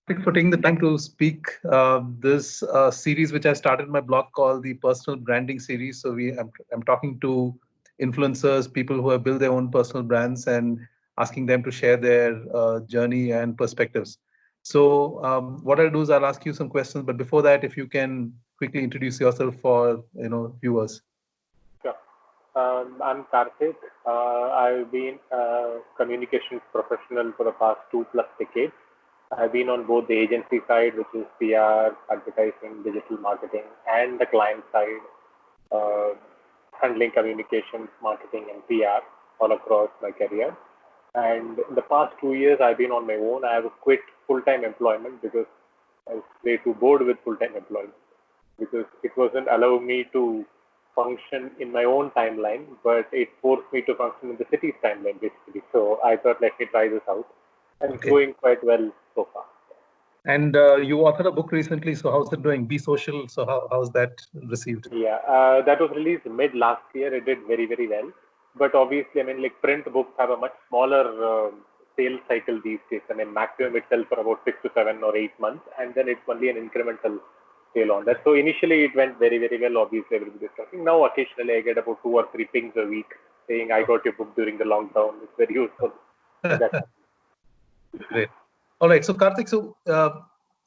Karthik, for taking the time to speak. This series, which I started my blog called the Personal Branding Series. So I'm talking to influencers, people who have built their own personal brands, and asking them to share their journey and perspectives. So what I'll do is I'll ask you some questions, but before that, if you can quickly introduce yourself for viewers. Sure. I'm Karthik. I've been a communications professional for the past 2+ decades. I've been on both the agency side, which is PR, advertising, digital marketing, and the client side, uh, handling communications, marketing, and PR all across my career. And in the past 2 years, I've been on my own. I have quit full-time employment because I was way too bored with full-time employment because it wasn't allowing me to function in my own timeline, but it forced me to function in the city's timeline basically. So I thought, let me try this out, and it's Okay. going quite well so far. And you authored a book recently. So how's it doing? Be Social. So how's that received? Yeah, that was released mid last year. It did very, very well. But obviously, I mean, like print books have a much smaller sales cycle these days. I mean, maximum itself for about 6 to 7 or 8 months, and then it's only an incremental sale on that. So initially, it went very, very well. Obviously, everybody's talking. Now, occasionally, I get about 2 or 3 pings a week saying, I got your book during the lockdown. It's very useful. So that's Great. All right. So, Karthik,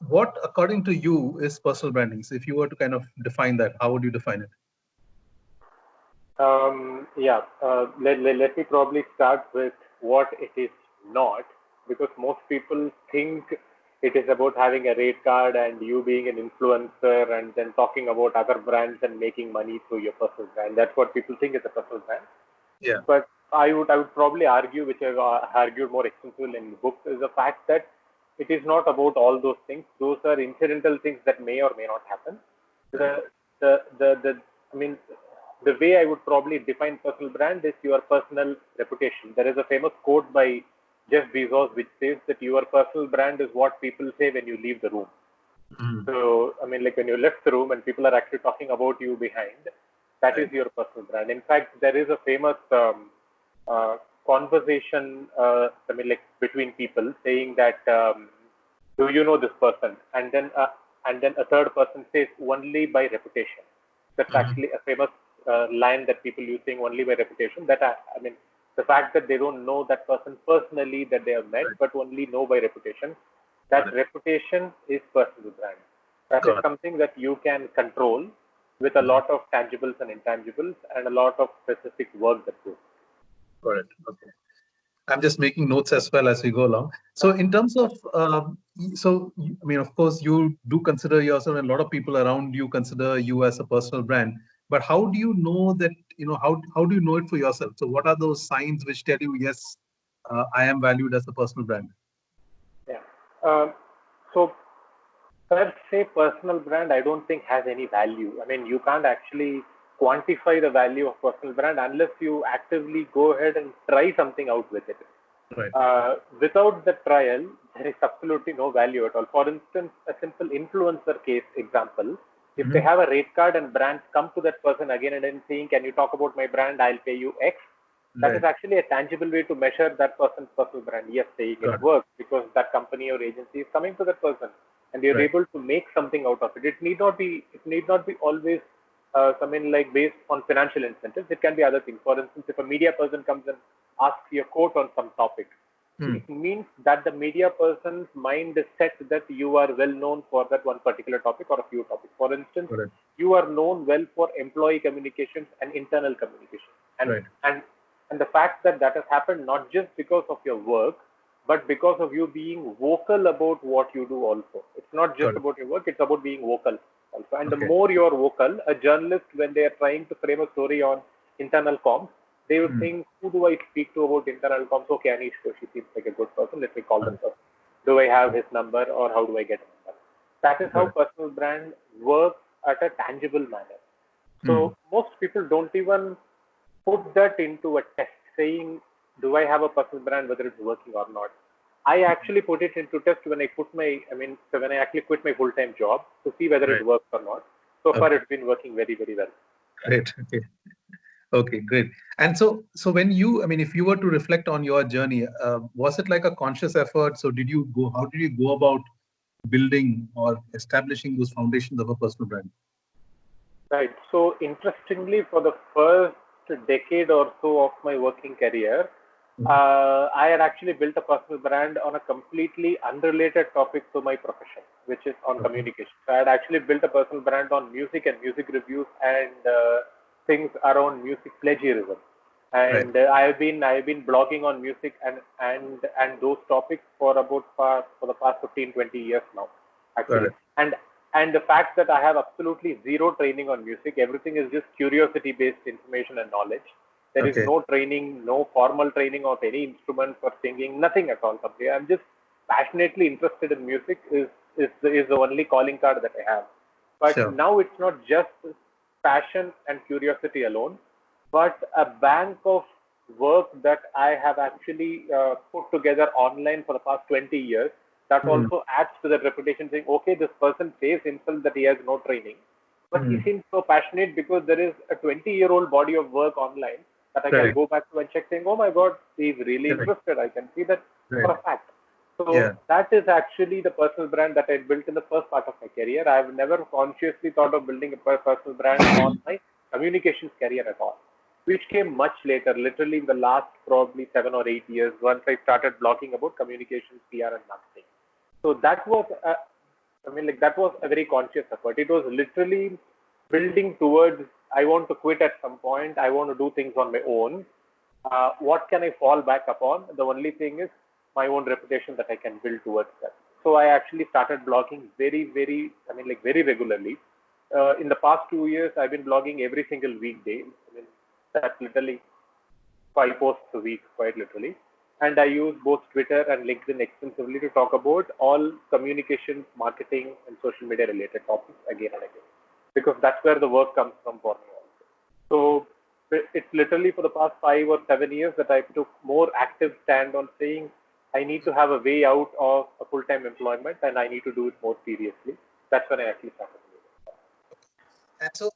what, according to you, is personal branding? So, if you were to kind of define that, how would you define it? Yeah, let me probably start with what it is not, because most people think it is about having a rate card and you being an influencer and then talking about other brands and making money through your personal brand. That's what people think is a personal brand. Yeah. But I would probably argue, which I've argued more extensively in the book, is the fact that it is not about all those things. Those are incidental things that may or may not happen. The the I mean, the way I would probably define personal brand is your personal reputation. There is a famous quote by Jeff Bezos which says that your personal brand is what people say when you leave the room. Mm. So, I mean, like when you left the room and people are actually talking about you behind, that is Right. your personal brand. In fact, there is a famous uh, conversation, I mean, like between people saying that, do you know this person? And then a third person says only by reputation. That's Mhm. actually a famous line that people use saying only by reputation. I mean, the fact that they don't know that person personally that they have met, Right. but only know by reputation, Got that it. reputation is personal brand. That is Got it. something that you can control with a Mhm. lot of tangibles and intangibles and a lot of specific work that goes. Got it. Okay. I'm just making notes as well as we go along. So, in terms of, I mean, of course, you do consider yourself, and a lot of people around you consider you as a personal brand. But how do you know that, how do you know it for yourself? So, what are those signs which tell you, yes, I am valued as a personal brand? Yeah. Um, so per se, personal brand, I don't think has any value. I mean, you can't actually quantify the value of personal brand unless you actively go ahead and try something out with it. Right. Without the trial, there is absolutely no value at all. For instance, a simple influencer case example, if they Hmm. have a rate card and brands come to that person again and then saying, can you talk about my brand? I'll pay you X. That is Right. actually a tangible way to measure that person's personal brand. Yes, saying it Got it. works because that company or agency is coming to that person and you're Right. able to make something out of it. It need not be always something like based on financial incentives. It can be other things. For instance, if a media person comes and asks you a quote on some topic, Hmm. it means that the media person's mind is set that you are well known for that one particular topic or a few topics. For instance, Got it. you are known well for employee communications and internal communication. And Right. and and the fact that that has happened not just because of your work, but because of you being vocal about what you do also. It's not just Got it. about your work, it's about being vocal also. And the Okay. more you're vocal, a journalist, when they are trying to frame a story on internal comms, they would Hmm. think, who do I speak to about internal comms? Okay, Anish, she seems like a good person. Let me call Got that it. person. Do I have his number or how do I get his number? That is Got how it. personal brand works at a tangible manner. Hmm. So most people don't even put that into a test saying, do I have a personal brand, whether it's working or not? I actually put it into test when so when I actually quit my full-time job to see whether it Right. works or not. So far, Okay. it's been working very, very well. Great. Okay. Okay, great. And so when you, I mean, if you were to reflect on your journey, was it like a conscious effort? So did you go, how did you go about building or establishing those foundations of a personal brand? Right. So interestingly, for the first decade or so of my working career, Mhm. I had actually built a personal brand on a completely unrelated topic to my profession, which is on Okay. communication. So I had actually built a personal brand on music and music reviews and things around music plagiarism. Right. And I've been blogging on music and those topics for the past 15 20 years now, Got actually. it. And the fact that I have absolutely zero training on music, everything is just curiosity based information and knowledge. There is Okay. no training, no formal training of any instrument for singing, nothing at all. Something I'm just passionately interested in music is the only calling card that I have. But Sure. now it's not just passion and curiosity alone, but a bank of work that I have actually put together online for the past 20 years. That Mm. also adds to that reputation, saying, okay, this person says himself that he has no training, but he Mm. seems so passionate because there is a 20-year-old body of work online that I can Correct. go back to and check, saying, oh my God, he's really Correct. interested. I can see that Right. for a fact. So Yeah. that is actually the personal brand that I built in the first part of my career. I've never consciously thought of building a personal brand on my communications career at all, which came much later, literally in the last probably 7 or 8 years, once I started blogging about communications, PR, and marketing. So that was a very conscious effort. It was literally building towards, I want to quit at some point. I want to do things on my own. What can I fall back upon? The only thing is my own reputation that I can build towards that. So I actually started blogging very regularly. In the past 2 years, I've been blogging every single weekday. That's literally 5 posts a week, quite literally. And I use both Twitter and LinkedIn extensively to talk about all communications, marketing, and social media related topics again and again, because that's where the work comes from for me also. So it's literally for the past 5 or 7 years that I took more active stand on saying I need to have a way out of a full-time employment and I need to do it more seriously. That's when I actually started doing it. And so,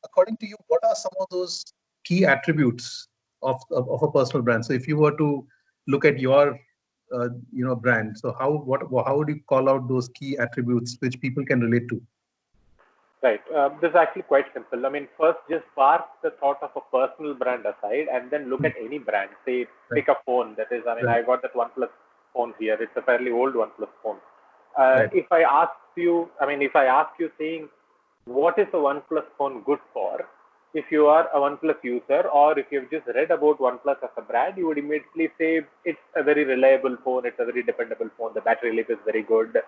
according to you, what are some of those key attributes of a personal brand? So, if you were to look at your brand, so how would you call out those key attributes which people can relate to? Right. This is actually quite simple. First, just park the thought of a personal brand aside and then look Hmm. at any brand. Say, Right. pick a phone. That is, Right. I got that OnePlus phone here. It's a fairly old OnePlus phone. Right. If I ask you saying, what is a OnePlus phone good for? If you are a OnePlus user or if you've just read about OnePlus as a brand, you would immediately say it's a very reliable phone, it's a very dependable phone, the battery life is very good.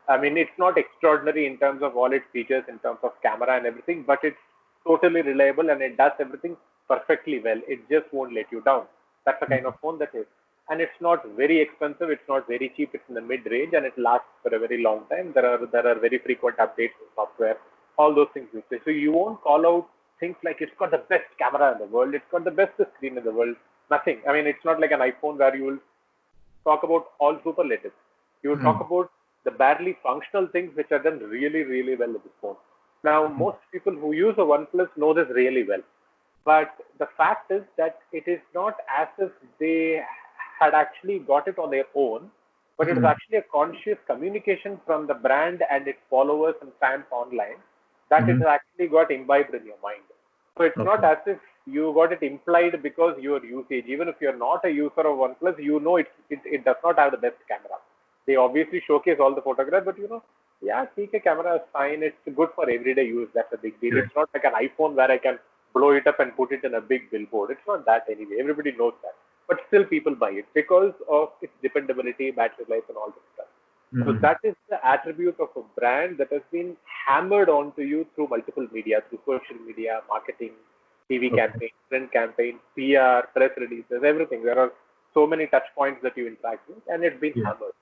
It's not extraordinary in terms of all its features, in terms of camera and everything, but it's totally reliable and it does everything perfectly well. It just won't let you down. That's the kind Hmm. of phone that is. And it's not very expensive, it's not very cheap, it's in the mid range and it lasts for a very long time. There are very frequent updates in software, all those things. So you won't call out things like it's got the best camera in the world, it's got the best screen in the world. Nothing. It's not like an iPhone where you will talk about all superlatives. You will talk Hmm. about the barely functional things which are done really, really well with this phone. Now, Hmm. most people who use a OnePlus know this really well. But the fact is that it is not as if they had actually got it on their own, but it is Hmm. actually a conscious communication from the brand and its followers and fans online that it Hmm. has actually got imbibed in your mind. So it's not Okay. as if you got it implied because your usage. Even if you're not a user of OnePlus, you know it does not have the best camera. They obviously showcase all the photographs, but yeah, TK camera is fine. It's good for everyday use. That's a big deal. Correct. It's not like an iPhone where I can blow it up and put it in a big billboard. It's not that anyway. Everybody knows that. But still people buy it because of its dependability, battery life, and all that stuff. So Hmm. that is the attribute of a brand that has been hammered onto you through multiple media, through social media, marketing, TV Okay. campaigns, print campaigns, PR, press releases, everything. There are so many touch points that you interact with, and it's been Yeah. hammered.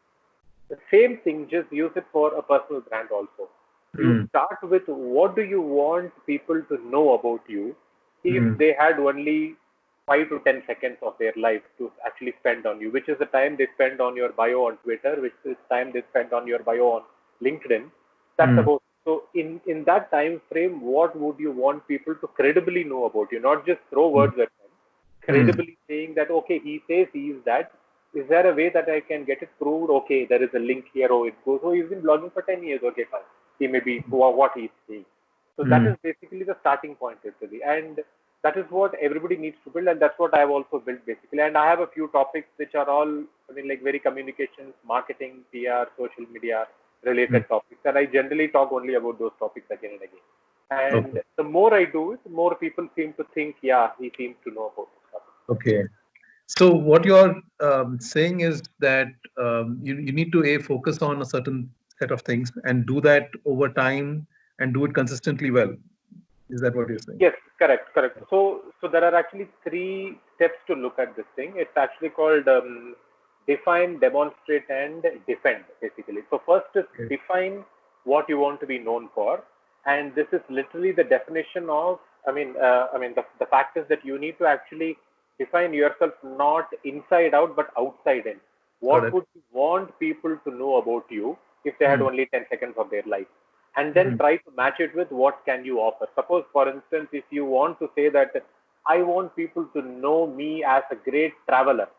The same thing, just use it for a personal brand also. You Hmm. start with what do you want people to know about you if Hmm. they had only 5 to 10 seconds of their life to actually spend on you, which is the time they spend on your bio on Twitter, which is time they spend on your bio on LinkedIn. That's Hmm. about so in that time frame, what would you want people to credibly know about you? Not just throw Hmm. words at them, Hmm. credibly saying that okay, he says he is that. Is there a way that I can get it proved? Okay, there is a link here. Oh, it goes. Oh, he's been blogging for 10 years. Okay, fine. He may be what he's saying. So that Mm. is basically the starting point, actually. And that is what everybody needs to build. And that's what I've also built, basically. And I have a few topics which are all, I mean, like very communications, marketing, PR, social media Mm. related topics. And I generally talk only about those topics again and again. Okay. And the more I do it, the more people seem to think, yeah, he seems to know about this topic. Okay. So what you're saying is that you need to focus on a certain set of things and do that over time and do it consistently well. Is that what you're saying? Yes, correct, correct. So there are actually three steps to look at this thing. It's actually called define, demonstrate, and defend, basically. So first is Okay. define what you want to be known for, and this is literally the definition of. The fact is that you need to actually define yourself not inside out but outside in. Got What it. would you want people to know about you if they had Mm. only 10 seconds of their life? And then Mm. try to match it with what can you offer. Suppose, for instance, if you want to say that I want people to know me as a great traveler,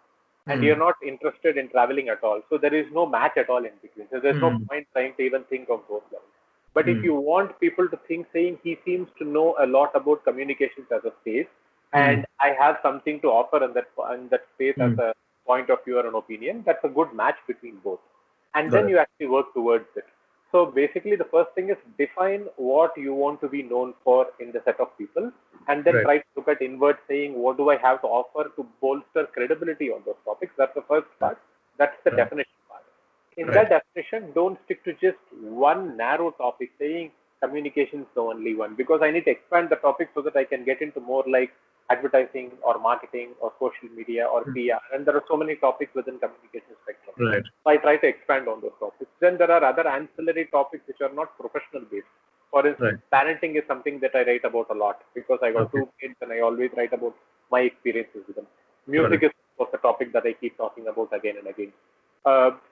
and you're Mm. not interested in traveling at all, so there is no match at all in between. So there's no Mm. point trying to even think of those levels. But if Mm. you want people to think, saying he seems to know a lot about communications as a space, Mm. and I have something to offer in that space as Mm. a point of view or an opinion, that's a good match between both. And Got then it. you actually work towards it. So basically, the first thing is define what you want to be known for in the set of people, and then Right. try to look at inward, saying what do I have to offer to bolster credibility on those topics. That's the first Right. part. That's the Right. definition part. In Right. that definition, don't stick to just one narrow topic, saying communication is the only one, because I need to expand the topic so that I can get into more like advertising or marketing or social media or Mm. PR. And there are so many topics within communication spectrum. Right. So I try to expand on those topics. Then there are other ancillary topics which are not professional based. For Right. instance, parenting is something that I write about a lot because I got Okay. two kids and I always write about my experiences with them. Got it. Music is of course a topic that I keep talking about again and again.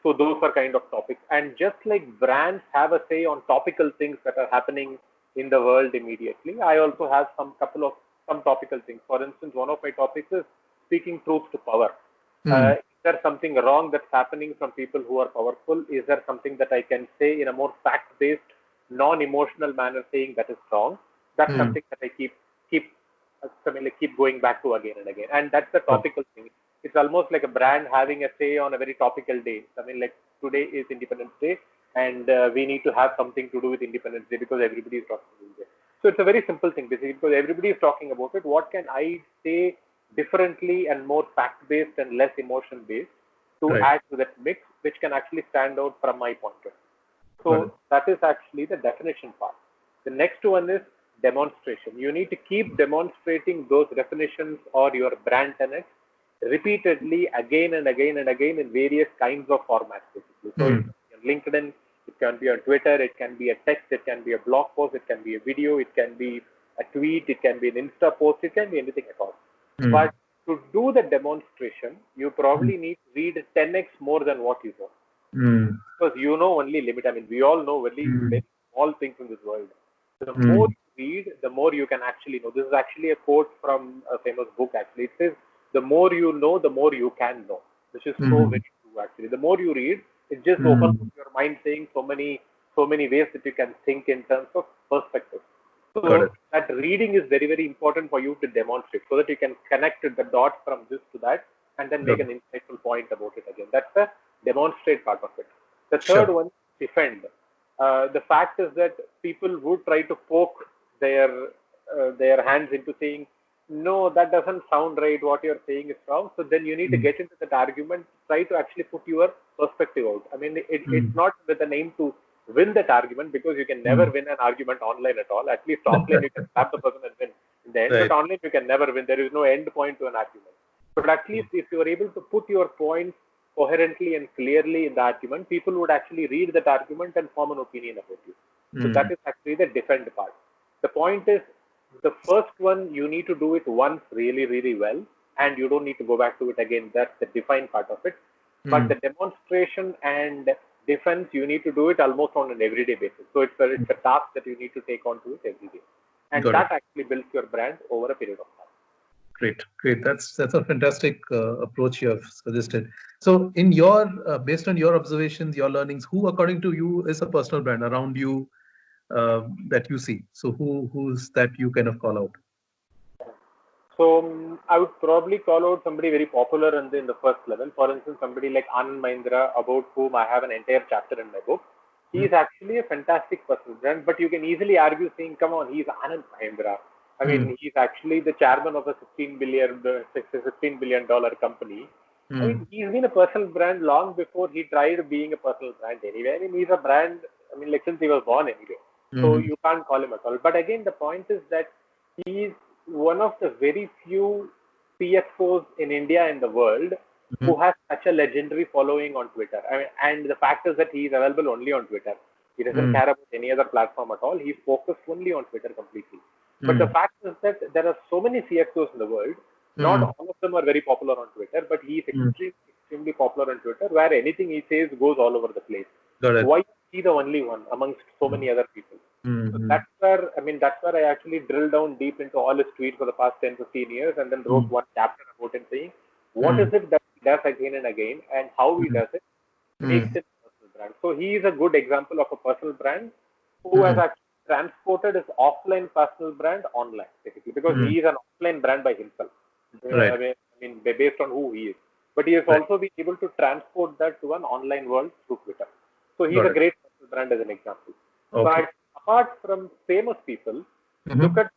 So those are kind of topics. And just like brands have a say on topical things that are happening in the world immediately, I also have some topical things. For instance, one of my topics is speaking truth to power. Mm. Is there something wrong that's happening from people who are powerful? Is there something that I can say in a more fact-based, non-emotional manner, saying that is wrong? That's Mm. something that I keep going back to again and again. And that's the Got it. topical thing. It's almost like a brand having a say on a very topical day. I mean, like today is Independence Day, and we need to have something to do with Independence Day because everybody is talking about it. So it's a very simple thing, basically, because everybody is talking about it. What can I say differently and more fact-based and less emotion-based to Right. add to that mix, which can actually stand out from my point of view? Got it. So that is actually the definition part. The next one is demonstration. You need to keep demonstrating those definitions or your brand tenets repeatedly again and again and again in various kinds of formats, basically. So it Mm. can be on LinkedIn, it can be on Twitter, it can be a text, it can be a blog post, it can be a video, it can be a tweet, it can be an Insta post, it can be anything at all. Mm. But to do the demonstration, you Mm. probably need to read 10x more than what you know, Mm. because you know only limit. I mean, we all know only Mm. very small things in this world. The more Mm. you read, the more you can actually know. This is actually a quote from a famous book, actually. It says, the more you know, the more you can know, which is so Mm. very true, actually. The more you read, it just opens up Mm. your mind, saying so many ways that you can think in terms of perspective. Got it. So that reading is very, very important for you to demonstrate so that you can connect the dots from this to that and then Got make it. an insightful point about it again. That's the demonstrate part of it. The third Sure. one, defend. The fact is that people would try to poke their hands into saying, no, that doesn't sound right. What you're saying is wrong. So then you need to Mm. get into that argument, try to actually put your perspective out. I mean, it's Mm. not with an aim to win that argument because you can never Mm. win an argument online at all. At least offline, you can slap the person and win in the end, but Right. online, you can never win. There is no end point to an argument. But at least if you are able to put your points coherently and clearly in the argument, people would actually read that argument and form an opinion about you. So that Mm. is actually the defend part. The point is, the first one, you need to do it once really, really well, and you don't need to go back to it again. That's the define part of it. But the Mm. demonstration and defense, you need to do it almost on an everyday basis. So it's a task that you need to take on to it every day. And Got it. that actually builds your brand over a period of time. Great, great. That's a fantastic approach you have suggested. So, in your based on your observations, your learnings, who according to you is a personal brand around you that you see? So, who's that you kind of call out? So I would probably call out somebody very popular in the first level. For instance, somebody like Anand Mahindra, about whom I have an entire chapter in my book. He is Mm, actually a fantastic personal brand, but you can easily argue saying, come on, he's Anand Mahindra. I mm, mean, he's actually the chairman of a $16 billion company. I mean, mm, he's been a personal brand long before he tried being a personal brand anyway. I mean, he's a brand, I mean, like since he was born anyway. So mm, you can't call him at all. But again, the point is that he's one of the very few CXOs in India and the world mm, who has such a legendary following on Twitter. I mean, and the fact is that he is available only on Twitter. He doesn't mm, care about any other platform at all. He's focused only on Twitter completely. But the mm, fact is that there are so many CXOs in the world. Not mm, all of them are very popular on Twitter, but he is mm. extremely popular on Twitter, where anything he says goes all over the place. Got it. Why is he the only one amongst so Mm, many other people? mm, So mm, that's where I actually drilled down deep into all his tweets for the past 10, 15 years and then wrote mm, one chapter about him saying, what is mm, it that he does again and again and how he mm, does it makes mm, it a personal brand. So he is a good example of a personal brand who has mm, actually transported his offline personal brand online, basically, because mm. he is an offline brand by himself. Right, Based on who he is. But he has right. also been able to transport that to an online world through Twitter. So he's Got a it. great personal brand as an example. Okay. But apart from famous people, look Mm-hmm. at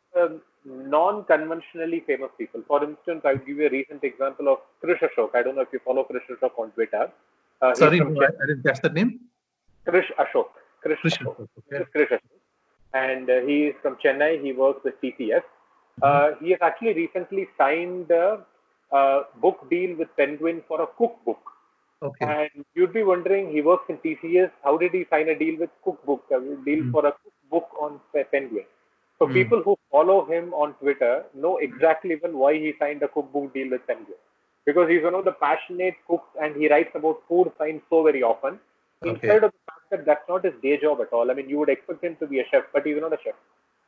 non-conventionally famous people. For instance, I'll give you a recent example of Krish Ashok. I don't know if you follow Krish Ashok on Twitter. He's Sorry, from no, I didn't catch that name. Krish Ashok. Krish Krishna. Ashok. This Okay. is Krish Ashok. And he is from Chennai. He works with TCS. Mm-hmm. He has actually recently signed a book deal with Penguin for a cookbook. Okay. And you'd be wondering, he works in TCS. How did he sign a deal with cookbook? A deal Mm, for a cookbook on Penguin. So mm, people who follow him on Twitter know exactly well why he signed a cookbook deal with Penguin. Because he's one of the passionate cooks and he writes about food science so very often. In okay. spite of the fact that that's not his day job at all. I mean, you would expect him to be a chef, but he's not a chef.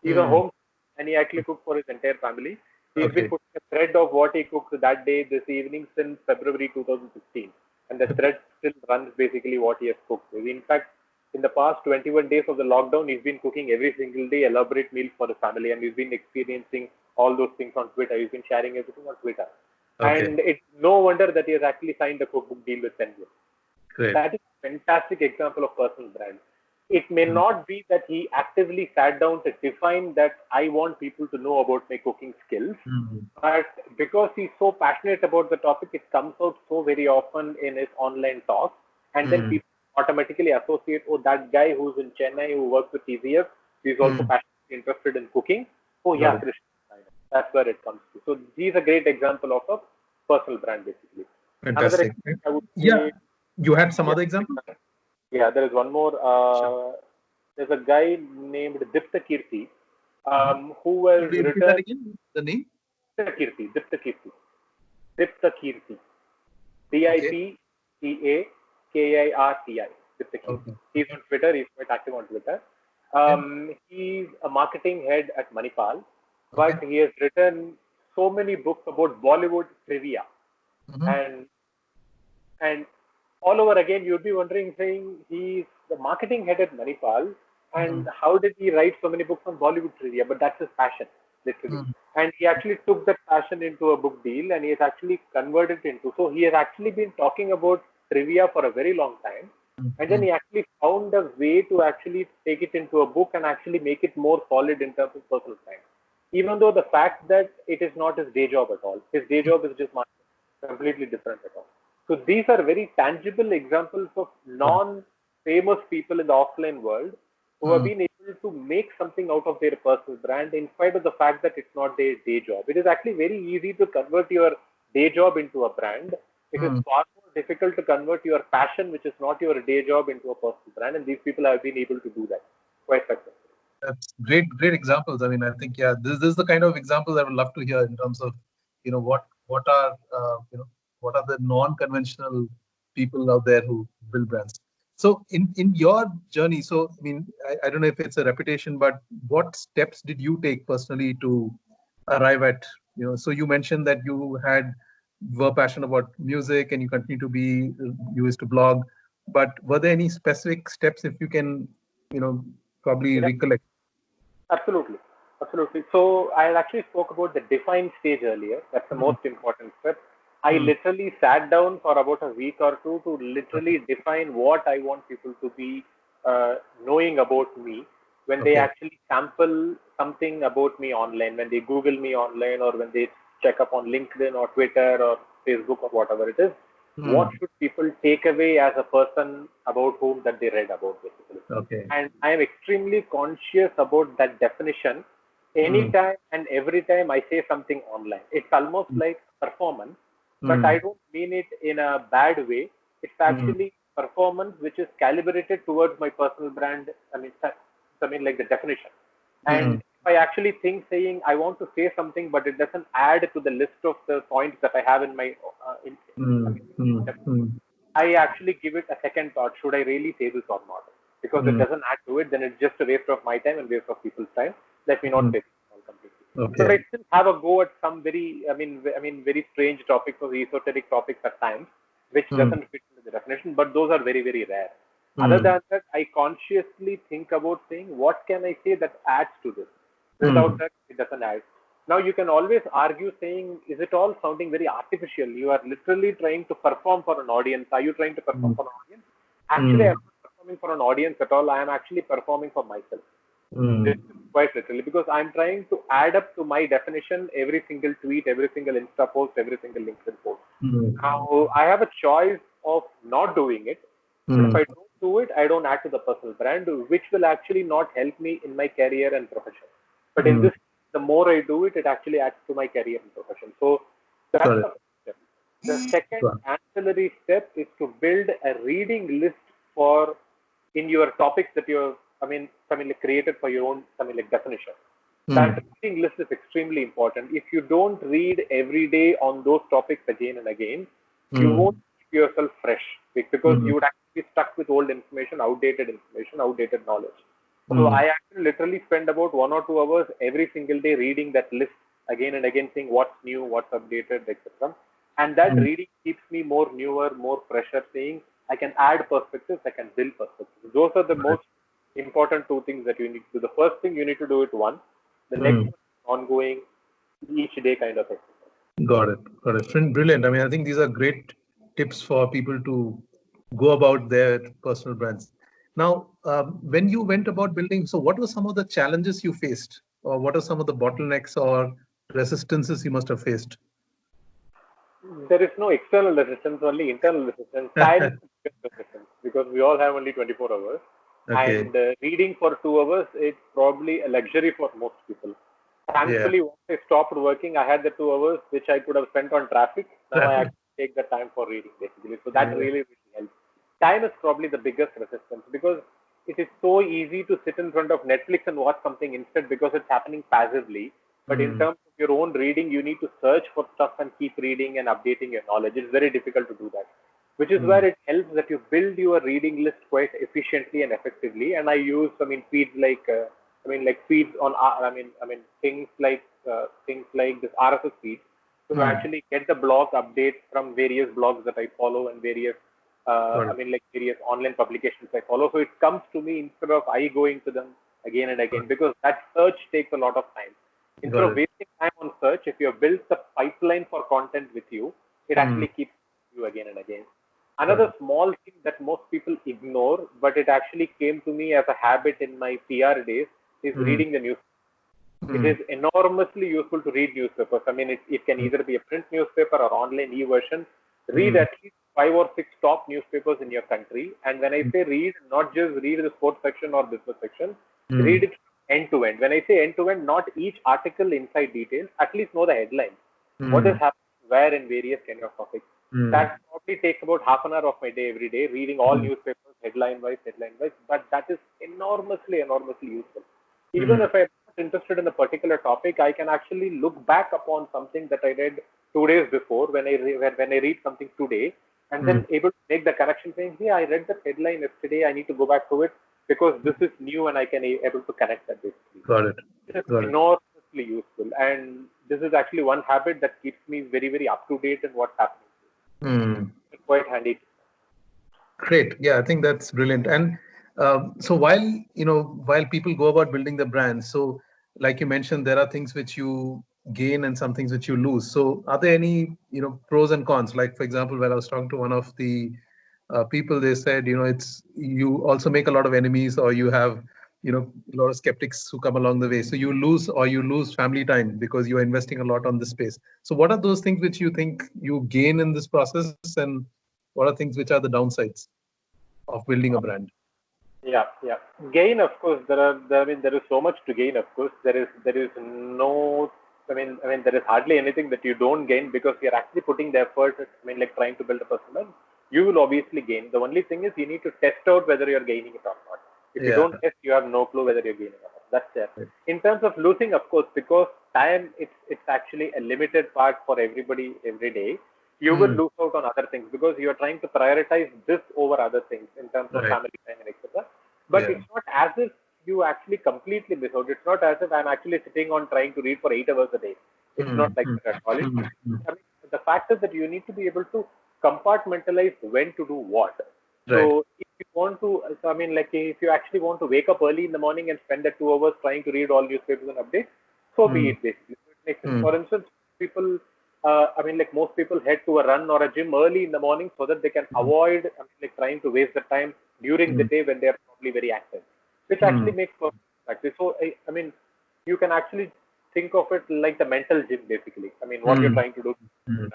He's a Mm, home and he actually cooks for his entire family. He's been okay. putting a thread of what he cooked that day, this evening, since February 2016. And the thread still runs basically what he has cooked. In fact, in the past 21 days of the lockdown, he's been cooking every single day elaborate meals for the family, and he's been experiencing all those things on Twitter. He's been sharing everything on Twitter. Okay. And it's no wonder that he has actually signed a cookbook deal with Penguin. Great. That is a fantastic example of personal brand. It may Mm, not be that he actively sat down to define that I want people to know about my cooking skills, mm, but because he's so passionate about the topic, it comes out so very often in his online talks, and then mm, people automatically associate, oh, that guy who's in Chennai who works with TCS, he's also mm. passionately interested in cooking. Oh Got yeah, it. Krishna. That's where it comes to. So he's a great example of a personal brand, basically. Another Fantastic. example I would Yeah. say, You had some yeah, other example? yeah, there is one more. Sure. There's a guy named Dipta Kirti, Mhm. who Could was you repeat that written again? The name? Dipta Kirti, Dipta Kirti, D I Okay. P T A K I R T I, Dipta Kirti. Okay. He's Okay. on Twitter. He's quite active on Twitter. Okay. He's a marketing head at Manipal, but Okay. he has written so many books about Bollywood trivia, Mm-hmm. and and all over again, you'd be wondering, saying he's the marketing head at Manipal, and Mm, how did he write so many books on Bollywood trivia? But that's his passion, literally. mm, And he actually took that passion into a book deal, and he has actually converted it into. So he has actually been talking about trivia for a very long time, mm, and then mm. he actually found a way to actually take it into a book and actually make it more solid in terms of personal science. Even though the fact that it is not his day job at all, his day job is just marketing, completely different at all. So these are very tangible examples of Got it. non-famous people in the offline world who have Mm, been able to make something out of their personal brand in spite of the fact that it's not their day job. It is actually very easy to convert your day job into a brand. It is mm. far more difficult to convert your passion, which is not your day job, into a personal brand. And these people have been able to do that quite successfully. That's great, great examples. I mean, I think, yeah, this is the kind of examples I would love to hear in terms of, what are, what are the non-conventional people out there who build brands. So in your journey, so I mean, I don't know if it's a reputation, but what steps did you take personally to arrive at So you mentioned that were passionate about music and you continue to be, you used to blog, but were there any specific steps, if you can, you know, probably Yeah. recollect? Absolutely. Absolutely. So I actually spoke about the define stage earlier. That's the Mm, most important step. I mm, literally sat down for about a week or two to okay. literally define what I want people to be knowing about me when they Okay. actually sample something about me online, when they Google me online, or when they check up on LinkedIn or Twitter or Facebook or whatever it is. What Mm, should people take away as a person about whom that they read about, basically? okay. And I am extremely conscious about that definition Mm, anytime and every time I say something online. It's almost mm, like performance, but I mm, don't mean it in a bad way. It's mm, actually performance which is calibrated towards my personal brand. I mean like the definition. And mm, if I actually think saying I want to say something, but it doesn't add to the list of the points that I have in my, I mm, mean, mm, mm, I actually give it a second thought. Should I really say this or not? Because it mm, doesn't add to it, then it's just a waste of my time and waste of people's time. Let me not mm. say this all completely. But Okay. I still have a go at some very strange topics or esoteric topics at times, which Mm, doesn't fit into the definition. But those are very, very rare. Other mm, than that, I consciously think about saying, what can I say that adds to this? Without mm, that, it doesn't add. Now you can always argue saying, is it all sounding very artificial? You are literally trying to perform for an audience. Are you trying to perform mm, for an audience? Actually, I'm mm, not performing for an audience at all. I am actually performing for myself. This mm, is quite literally because I'm trying to add up to my definition every single tweet, every single Insta post, every single LinkedIn post. mm, Now I have a choice of not doing it, but if mm, I don't do it, I don't add to the personal brand, which will actually not help me in my career and profession. But in mm. this, the more I do it, it actually adds to my career and profession. So that's Got it. the first step. The second Got ancillary step is to build a reading list for in your topics that you're, something like created for your own, something like definition. That mm, reading list is extremely important. If you don't read every day on those topics again and again, you won't mm, keep yourself fresh because mm, you would actually be stuck with old information, outdated knowledge. So mm. I actually literally spend about 1 or 2 hours every single day reading that list again and again, saying what's new, what's updated, etc. And that Mm. reading keeps me more newer, more fresher, saying I can add perspectives, I can build perspectives. Those are the Got it. most important two things that you need to do. The first thing you need to do it once, the next Mm. one is ongoing, each day kind of exercise. Got it. Got it. Brilliant. I mean, I think these are great tips for people to go about their personal brands. Now, when you went about building, so what were some of the challenges you faced, or what are some of the bottlenecks or resistances you must have faced? There is no external resistance, only internal resistance. Time is the biggest resistance because we all have only 24 hours. Okay. And reading for 2 hours, it's probably a luxury for most people. Yeah. Thankfully, once I stopped working, I had the 2 hours which I could have spent on traffic. Now I actually take the time for reading basically. So that Yeah. really, really helps. Time is probably the biggest resistance because it is so easy to sit in front of Netflix and watch something instead because it's happening passively. But in Mm. terms of your own reading, you need to search for stuff and keep reading and updating your knowledge. It's very difficult to do that, which is where Mm. it helps that you build your reading list quite efficiently and effectively. And I use, feeds like feeds on, things like this RSS feed to Mm. actually get the blog updates from various blogs that I follow and Got it. various online publications I follow. So it comes to me instead of I going to them again and Got again because that search takes a lot of time. it. Instead Got of it. wasting time on search, if you have built the pipeline for content with you, it Mm. actually keeps you again and again. Got Another it. small thing that most people ignore, but it actually came to me as a habit in my PR days, is Mm. reading the news. It is Mm. enormously useful to read newspapers. It can Mm. either be a print newspaper or online e-version. Read Mm. at least 5 or 6 top newspapers in your country. And when I say read, not just read the sports section or business section, read Mm. it end to end. When I say end to end, not each article inside details, at least know the headlines. What is Mm. happening where in various kind of topics. Mm. That probably takes about half an hour of my day every day, reading all Mm. newspapers headline wise, but that is enormously useful. Even Mm. if I'm not interested in a particular topic, I can actually look back upon something that I read 2 days before when I read something today, and Mm. then able to make the connection saying, "Hey, I read that headline yesterday. I need to go back to it because this is new and I can able to connect that basically." Got it. It is Got it. enormously tremendously useful. And this is actually one habit that keeps me very, very up to date in what's happening. Mm. It's quite handy. Great. Yeah, I think that's brilliant. And so while people go about building the brand, so like you mentioned, there are things which you gain and some things which you lose. So are there any, pros and cons? Like, for example, when I was talking to one of the people, they said, it's you also make a lot of enemies, or you have, a lot of skeptics who come along the way. So you lose family time because you are investing a lot on this space. So what are those things which you think you gain in this process, and what are things which are the downsides of building a brand? Yeah, yeah. Gain, of course, I mean, there is so much to gain. Of course, there is no. I mean, there is hardly anything that you don't gain because you're actually putting the effort. I mean, like trying to build a personal brand, you will obviously gain. The only thing is you need to test out whether you're gaining it or not. If you Yeah. don't test, you have no clue whether you're gaining or not. That's there. Right. In terms of losing, of course, because time, it's actually a limited part for everybody every day. You will Mm, lose out on other things because you are trying to prioritize this over other things in terms of right. family time and etc. But Yeah. it's not as if you actually completely miss out. It's not as if I'm actually sitting on trying to read for 8 hours a day. It's not Mm, like mm, that at all. mm, mm. I mean, the fact is that you need to be able to compartmentalize when to do what. Right. So if you want to, so I mean, like if you actually want to wake up early in the morning and spend the 2 hours trying to read all newspapers and updates, so be Mm, it basically. So it makes sense. mm, For instance, people, I mean, like most people head to a run or a gym early in the morning so that they can mm, avoid, I mean, like trying to waste the time during the mm, day when they are probably very active, which actually mm. makes perfect practice. So I mean, you can actually think of it like the mental gym basically. I mean, what you're Mm, trying to do. mm,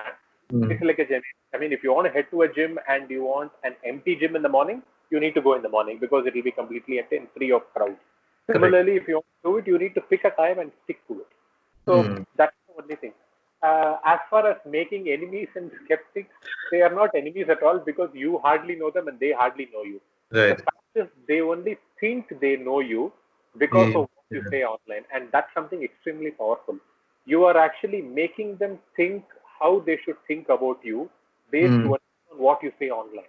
mm. It's like a gym. I mean, if you want to head to a gym and you want an empty gym in the morning, you need to go in the morning because it will be completely empty and free of crowds. Correct. Similarly, if you want to do it, you need to pick a time and stick to it. So Mm, that's the only thing. As far as making enemies and skeptics, they are not enemies at all because you hardly know them and they hardly know you. The right. fact is, they only think they know you because Yeah. of what you Yeah. say online, and that's something extremely powerful. You are actually making them think how they should think about you based Mm, on what you say online.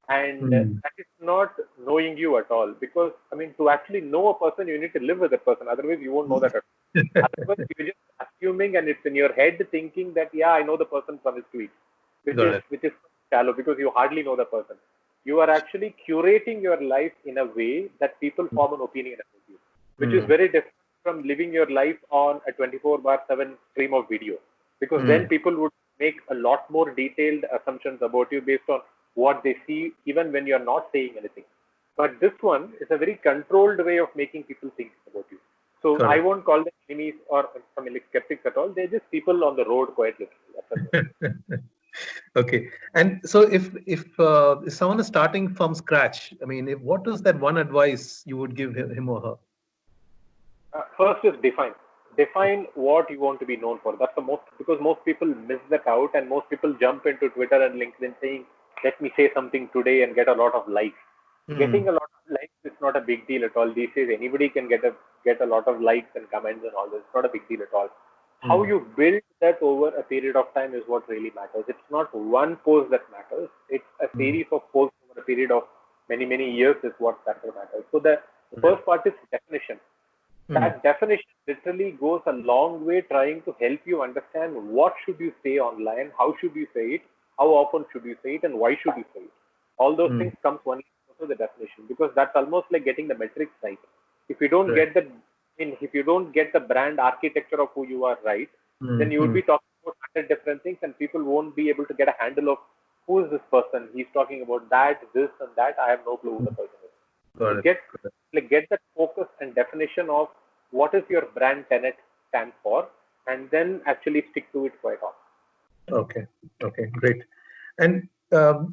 And mm. that is not knowing you at all because, I mean, to actually know a person, you need to live with that person. Otherwise, you won't know that at all. Otherwise, you're just assuming and it's in your head thinking that, yeah, I know the person from his tweets, which Got is it. which is shallow because you hardly know the person. You are actually curating your life in a way that people form an opinion about you, which is Mm, very different from living your life on a 24/7 stream of video. Because then mm. people would make a lot more detailed assumptions about you based on what they see, even when you're not saying anything. But this one is a very controlled way of making people think about you. So I Correct. won't call them enemies or I mean like skeptics at all. They're just people on the road quite literally. That's it. Okay. And so if someone is starting from scratch, I mean, what is that one advice you would give him or her? First is define. Define what you want to be known for. That's the most because most people miss that out, and most people jump into Twitter and LinkedIn saying, "Let me say something today and get a lot of likes." Getting Mm, a lot of likes is not a big deal at all. These days, anybody can get a lot of likes and comments and all this. It's not a big deal at all. How mm, you build that over a period of time is what really matters. It's not one post that matters. It's a mm, series of posts over a period of many years is what that matters. So the right. first part is definition. Mm, That definition literally goes a long way trying to help you understand what should you say online, how should you say it, how often should you say it, and why should you say it. All those mm, things comes only to the definition because that's almost like getting the metrics right. If you don't right. get the if you don't get the brand architecture of who you are right, then Mm, you would mm, be talking about 100 different things and people won't be able to get a handle of who is this person. He's talking about that, this and that. I have no clue who the mm. person is. Got So it. Got it. get that focus and definition of what is your brand tenet stand for, and then actually stick to it quite often. Okay. Okay. Great. And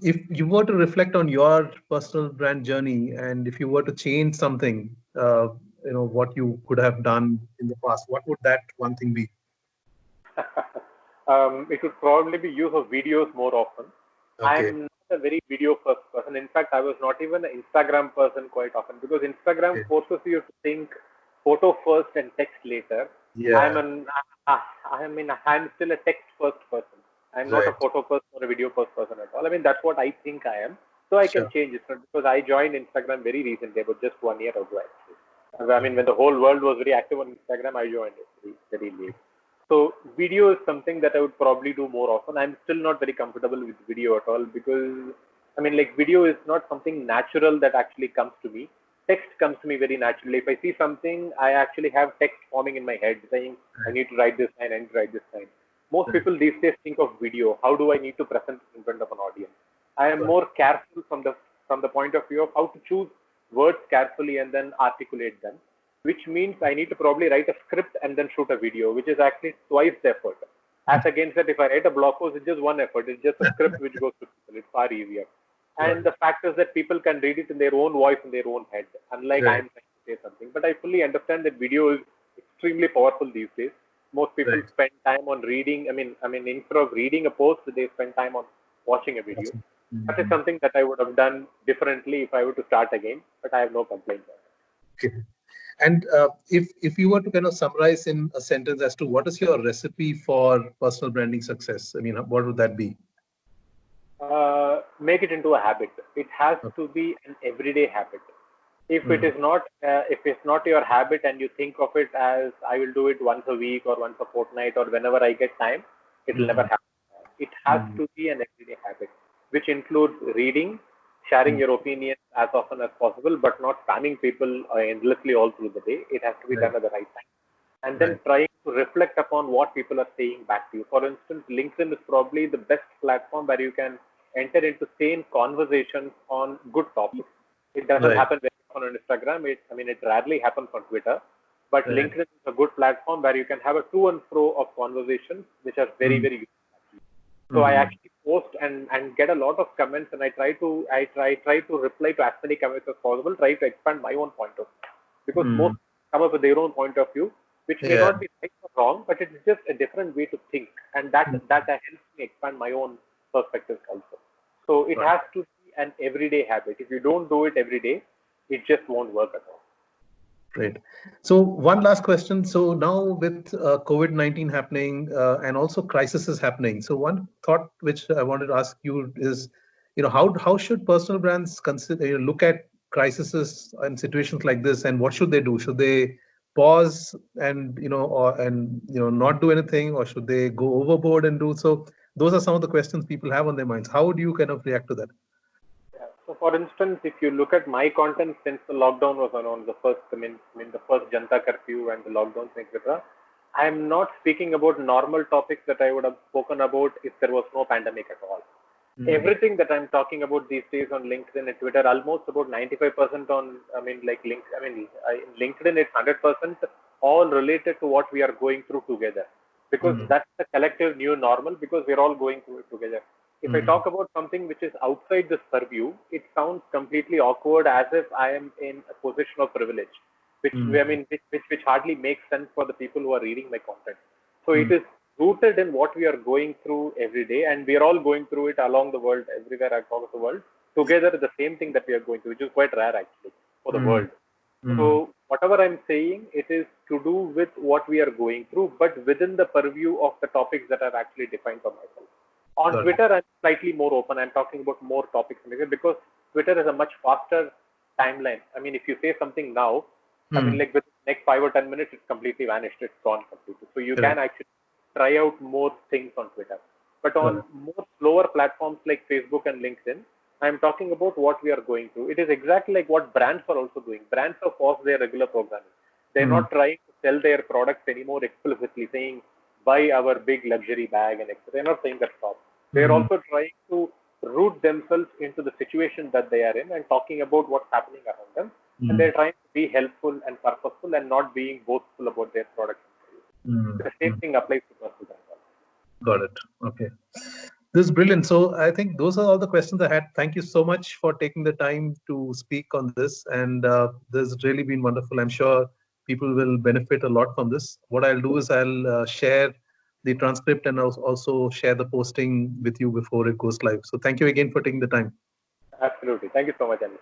if you were to reflect on your personal brand journey, and if you were to change something, what you could have done in the past, what would that one thing be? It would probably be use of videos more often. Okay. I'm not a very video first person. In fact, I was not even an Instagram person quite often because Instagram Okay. forces you to think photo first and text later. I'm Yeah. an I mean I'm still a text first person. I'm not a Right. photo first or a video first person at all. I mean that's what I think I am. So I can Sure. change it because I joined Instagram very recently, about just 1 year ago actually. I mean Okay. when the whole world was very active on Instagram, I joined it. very, very late. So video is something that I would probably do more often. I'm still not very comfortable with video at all because I mean, like video is not something natural that actually comes to me. Text comes to me very naturally. If I see something, I actually have text forming in my head saying, I need to write this line, I need to write this line. Most Right. people these days think of video. How do I need to present in front of an audience? I am Right. more careful from the point of view of how to choose words carefully and then articulate them, which means I need to probably write a script and then shoot a video, which is actually twice the effort. As against that, if I write a blog post, it's just one effort. It's just a script which goes to people. It's far easier. And Right. the fact is that people can read it in their own voice, in their own head, unlike Right. I'm trying to say something. But I fully understand that video is extremely powerful these days. Most people Right. spend time on reading. I mean, instead of reading a post, they spend time on watching a video. Awesome. That is Mhm. something that I would have done differently if I were to start again. But I have no complaints on it. Okay. And if you were to kind of summarize in a sentence as to what is your recipe for personal branding success, I mean, what would that be? Make it into a habit. It has Okay. to be an everyday habit. If it Mm, is not, if it's not your habit and you think of it as I will do it once a week or once a fortnight or whenever I get time, it will never mm, happen. It has mm, to be an everyday habit, which includes reading, sharing mm. your opinions as often as possible, but not spamming people endlessly all through the day. It has to be Right. done at the right time and then Right. trying to reflect upon what people are saying back to you. For instance, LinkedIn is probably the best platform where you can enter into sane conversations on good topics. It doesn't Right. happen very often on Instagram. It rarely happens on Twitter. But Right. LinkedIn is a good platform where you can have a to and fro of conversations, which are very, Mm, very useful. So I mm, actually post and get a lot of comments, and I try to reply to as many comments as possible. Try to expand my own point of view because most mm. come up with their own point of view, which may Yeah. not be right or wrong, but it's just a different way to think, and that Mm. helps me expand my own perspectives also. So it Got it. has to be an everyday habit. If you don't do it every day, it just won't work at all. Great. So one last question. So now with COVID-19 happening and also crisis is happening. So one thought which I wanted to ask you is, how should personal brands consider, look at crises and situations like this, and what should they do? Should they pause and not do anything, or should they go overboard and do so? Those are some of the questions people have on their minds. How would you kind of react to that? Yeah. So, for instance, if you look at my content since the lockdown was announced, the first Janta curfew and the lockdowns, etc., I am not speaking about normal topics that I would have spoken about if there was no pandemic at all. Mm, Everything that I'm talking about these days on LinkedIn and Twitter, almost about 95% on, LinkedIn, it's 100% all related to what we are going through together because mm, that's the collective new normal because we're all going through it together. If I mm, talk about something which is outside this purview, it sounds completely awkward as if I am in a position of privilege, mm, which hardly makes sense for the people who are reading my content. So it mm, is rooted in what we are going through every day, and we are all going through it along the world, everywhere across the world, together. The same thing that we are going through, which is quite rare actually for the mm, world. mm. So whatever I'm saying, it is to do with what we are going through, but within the purview of the topics that I've actually defined for myself. On Got it. Twitter, I'm slightly more open. I'm talking about more topics because Twitter is a much faster timeline. I mean, if you say something now, Mm, like within the next 5 or 10 minutes, it's completely vanished. It's gone completely. So you can correct. actually try out more things on Twitter. But Got on it. more slower platforms like Facebook and LinkedIn, I'm talking about what we are going through. It is exactly like what brands are also doing. Brands have paused their regular programming. They're Mm, not trying to sell their products anymore explicitly, saying buy our big luxury bag and etc. They're not saying that stop. They're mm, also trying to root themselves into the situation that they are in and talking about what's happening around them. And mm, they're trying to be helpful and purposeful and not being boastful about their products. mm, The same mm. thing applies to personal brands. Got it. Okay. This is brilliant. So I think those are all the questions I had. Thank you so much for taking the time to speak on this. And this has really been wonderful. I'm sure people will benefit a lot from this. What I'll do is I'll share the transcript and also share the posting with you before it goes live. So thank you again for taking the time. Absolutely. Thank you so much, Anil.